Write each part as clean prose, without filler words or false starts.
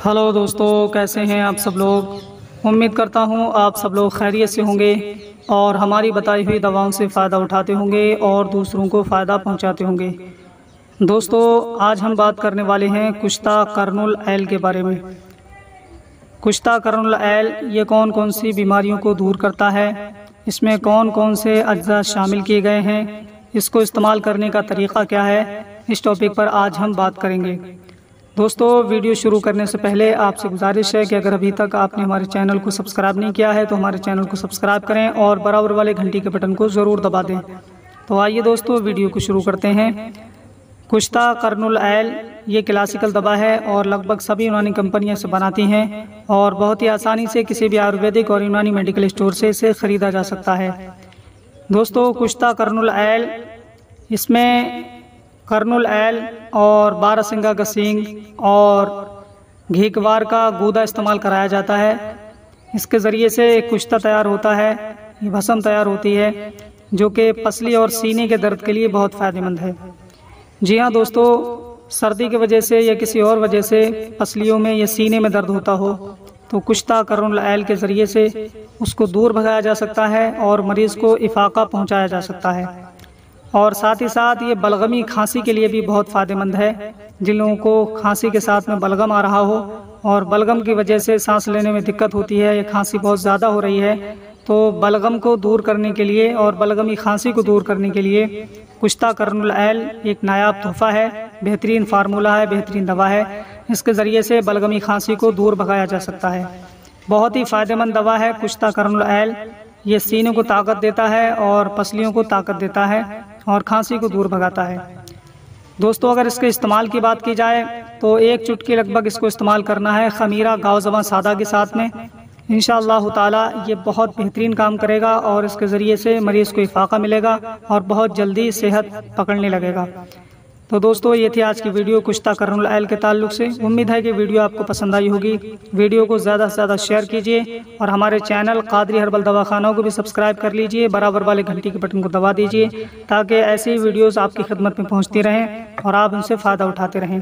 Hello दोस्तों, कैसे हैं आप सब लोग। उम्मीद करता हूं आप सब लोग खैरियत से होंगे और हमारी बताई हुई दवाओं से फ़ायदा उठाते होंगे और दूसरों को फ़ायदा पहुंचाते होंगे। दोस्तों, आज हम बात करने वाले हैं कुश्ता कर्नुल एल के बारे में। कुश्ता कर्नुल एल ये कौन कौन सी बीमारियों को दूर करता है, इसमें कौन कौन से अज्जा शामिल किए गए हैं, इसको इस्तेमाल करने का तरीक़ा क्या है, इस टॉपिक पर आज हम बात करेंगे। दोस्तों, वीडियो शुरू करने से पहले आपसे गुजारिश है कि अगर अभी तक आपने हमारे चैनल को सब्सक्राइब नहीं किया है तो हमारे चैनल को सब्सक्राइब करें और बराबर वाले घंटी के बटन को ज़रूर दबा दें। तो आइए दोस्तों, वीडियो को शुरू करते हैं। कुश्ता कर्नुल एल ये क्लासिकल दवा है और लगभग सभी यूनानी कंपनियां इसे बनाती हैं और बहुत ही आसानी से किसी भी आयुर्वेदिक और यूनानी मेडिकल स्टोर से इसे ख़रीदा जा सकता है। दोस्तों, कुश्ता कर्नुल एल, इसमें कर्नुल एल और बारहसिंगा का सींग और घीकवार का गूदा इस्तेमाल कराया जाता है। इसके ज़रिए से एक कुश्ता तैयार होता है, ये भस्म तैयार होती है जो कि पसली और सीने के दर्द के लिए बहुत फ़ायदेमंद है। जी हाँ दोस्तों, सर्दी की वजह से या किसी और वजह से पसलियों में या सीने में दर्द होता हो तो कुश्ता कर्नुल एल के ज़रिए से उसको दूर भगाया जा सकता है और मरीज़ को इफ़ाक़ा पहुँचाया जा सकता है। और साथ ही साथ ये बलगमी खांसी के लिए भी बहुत फ़ायदेमंद है। जिन लोगों को खांसी के साथ में बलगम आ रहा हो और बलगम की वजह से सांस लेने में दिक्कत होती है या खांसी बहुत ज़्यादा हो रही है, तो बलगम को दूर करने के लिए और बलगमी खांसी को दूर करने के लिए कुश्ता कर्नुल एल एक नायाब तोहफ़ा है, बेहतरीन फार्मूला है, बेहतरीन दवा है। इसके ज़रिए से बलगमी खांसी को दूर भगाया जा सकता है। बहुत ही फ़ायदेमंद दवा है कुश्ता कर्नुल एल। ये सीने को ताकत देता है और पसलियों को ताकत देता है और खांसी को दूर भगाता है। दोस्तों, अगर इसके इस्तेमाल की बात की जाए तो एक चुटकी लगभग इसको इस्तेमाल करना है खमीरा गाँव ज़बां सादा के साथ में। इंशाअल्लाह ताला ये बहुत बेहतरीन काम करेगा और इसके ज़रिए से मरीज़ को इफ़ाक़ा मिलेगा और बहुत जल्दी सेहत पकड़ने लगेगा। तो दोस्तों, ये थी आज की वीडियो कुश्ता कर्नुल एल के ताल्लुक़ से। उम्मीद है कि वीडियो आपको पसंद आई होगी। वीडियो को ज़्यादा से ज़्यादा शेयर कीजिए और हमारे चैनल कादरी हर्बल दवाखानों को भी सब्सक्राइब कर लीजिए, बराबर वाले घंटी के बटन को दबा दीजिए ताकि ऐसी वीडियोज़ आपकी खिदमत में पहुँचती रहें और आप उनसे फ़ायदा उठाते रहें।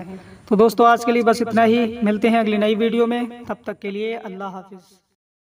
तो दोस्तों, आज के लिए बस इतना ही। मिलते हैं अगली नई वीडियो में, तब तक के लिए अल्लाह हाफ़िज़।